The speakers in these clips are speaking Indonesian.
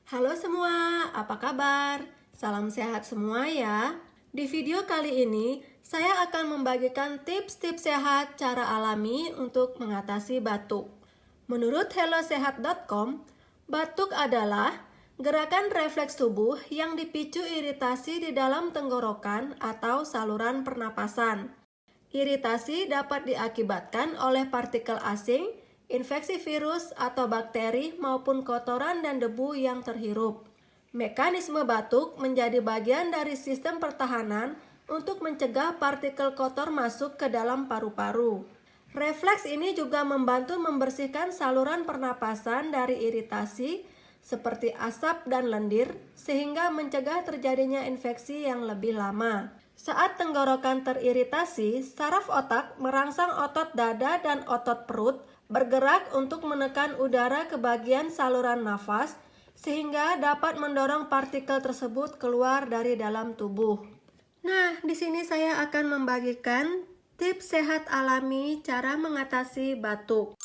Halo semua, apa kabar? Salam sehat semua ya. Di video kali ini, saya akan membagikan tips-tips sehat cara alami untuk mengatasi batuk. Menurut hellosehat.com, batuk adalah gerakan refleks tubuh yang dipicu iritasi di dalam tenggorokan atau saluran pernapasan. Iritasi dapat diakibatkan oleh partikel asing, infeksi virus atau bakteri maupun kotoran dan debu yang terhirup. Mekanisme batuk menjadi bagian dari sistem pertahanan untuk mencegah partikel kotor masuk ke dalam paru-paru. Refleks ini juga membantu membersihkan saluran pernapasan dari iritasi seperti asap dan lendir sehingga mencegah terjadinya infeksi yang lebih lama. Saat tenggorokan teriritasi, saraf otak merangsang otot dada dan otot perut bergerak untuk menekan udara ke bagian saluran nafas sehingga dapat mendorong partikel tersebut keluar dari dalam tubuh. Nah, di sini saya akan membagikan tips sehat alami cara mengatasi batuk.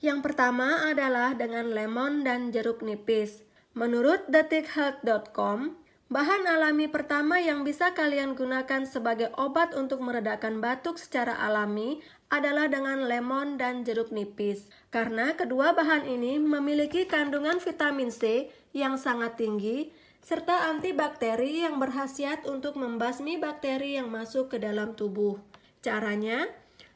Yang pertama adalah dengan lemon dan jeruk nipis. Menurut detikhealth.com, bahan alami pertama yang bisa kalian gunakan sebagai obat untuk meredakan batuk secara alami adalah dengan lemon dan jeruk nipis. Karena kedua bahan ini memiliki kandungan vitamin C yang sangat tinggi, serta antibakteri yang berkhasiat untuk membasmi bakteri yang masuk ke dalam tubuh. Caranya,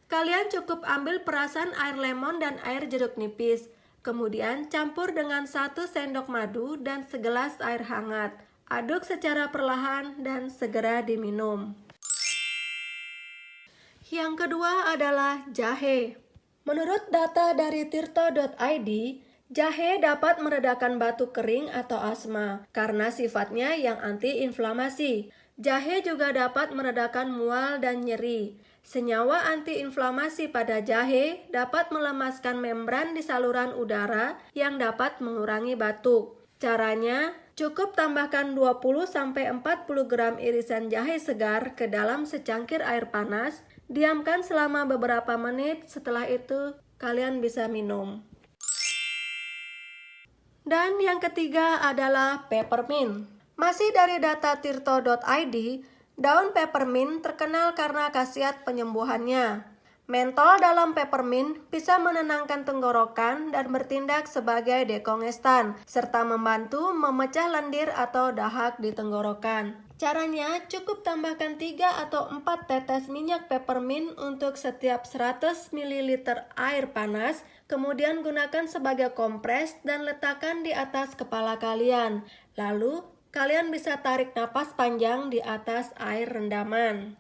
kalian cukup ambil perasan air lemon dan air jeruk nipis, kemudian campur dengan 1 sendok madu dan segelas air hangat. Aduk secara perlahan dan segera diminum. Yang kedua adalah jahe. Menurut data dari tirto.id, jahe dapat meredakan batuk kering atau asma karena sifatnya yang antiinflamasi. Jahe juga dapat meredakan mual dan nyeri. Senyawa antiinflamasi pada jahe dapat melemaskan membran di saluran udara yang dapat mengurangi batuk. Caranya, cukup tambahkan 20-40 gram irisan jahe segar ke dalam secangkir air panas, diamkan selama beberapa menit, setelah itu kalian bisa minum. Dan yang ketiga adalah peppermint. Masih dari data tirto.id, daun peppermint terkenal karena khasiat penyembuhannya. Mentol dalam peppermint bisa menenangkan tenggorokan dan bertindak sebagai dekongestan, serta membantu memecah lendir atau dahak di tenggorokan. Caranya, cukup tambahkan 3 atau 4 tetes minyak peppermint untuk setiap 100 ml air panas, kemudian gunakan sebagai kompres dan letakkan di atas kepala kalian. Lalu, kalian bisa tarik napas panjang di atas air rendaman.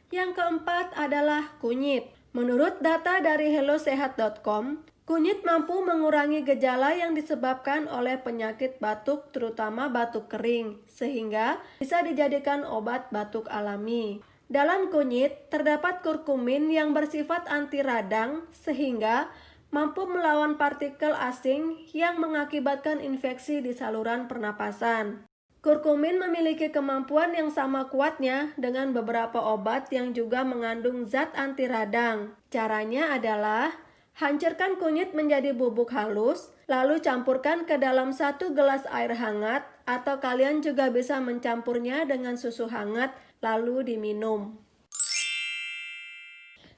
Yang keempat adalah kunyit. Menurut data dari hellosehat.com, kunyit mampu mengurangi gejala yang disebabkan oleh penyakit batuk, terutama batuk kering, sehingga bisa dijadikan obat batuk alami. Dalam kunyit, terdapat kurkumin yang bersifat anti radang, sehingga mampu melawan partikel asing yang mengakibatkan infeksi di saluran pernapasan. Kurkumin memiliki kemampuan yang sama kuatnya dengan beberapa obat yang juga mengandung zat anti radang. Caranya adalah hancurkan kunyit menjadi bubuk halus, lalu campurkan ke dalam 1 gelas air hangat, atau kalian juga bisa mencampurnya dengan susu hangat lalu diminum.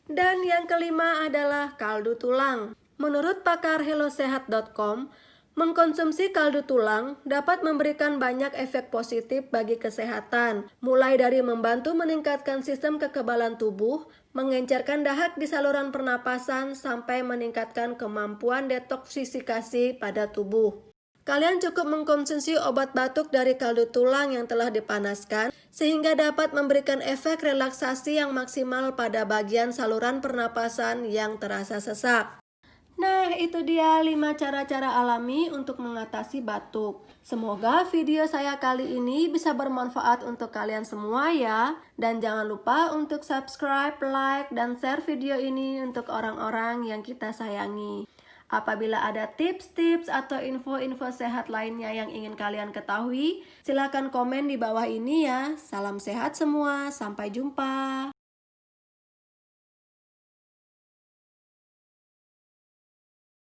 Dan yang kelima adalah kaldu tulang. Menurut pakar hellosehat.com, mengkonsumsi kaldu tulang dapat memberikan banyak efek positif bagi kesehatan, mulai dari membantu meningkatkan sistem kekebalan tubuh, mengencerkan dahak di saluran pernapasan, sampai meningkatkan kemampuan detoksifikasi pada tubuh. Kalian cukup mengkonsumsi obat batuk dari kaldu tulang yang telah dipanaskan, sehingga dapat memberikan efek relaksasi yang maksimal pada bagian saluran pernapasan yang terasa sesak. Nah, itu dia 5 cara-cara alami untuk mengatasi batuk. Semoga video saya kali ini bisa bermanfaat untuk kalian semua ya. Dan jangan lupa untuk subscribe, like, dan share video ini untuk orang-orang yang kita sayangi. Apabila ada tips-tips atau info-info sehat lainnya yang ingin kalian ketahui, silakan komen di bawah ini ya. Salam sehat semua, sampai jumpa.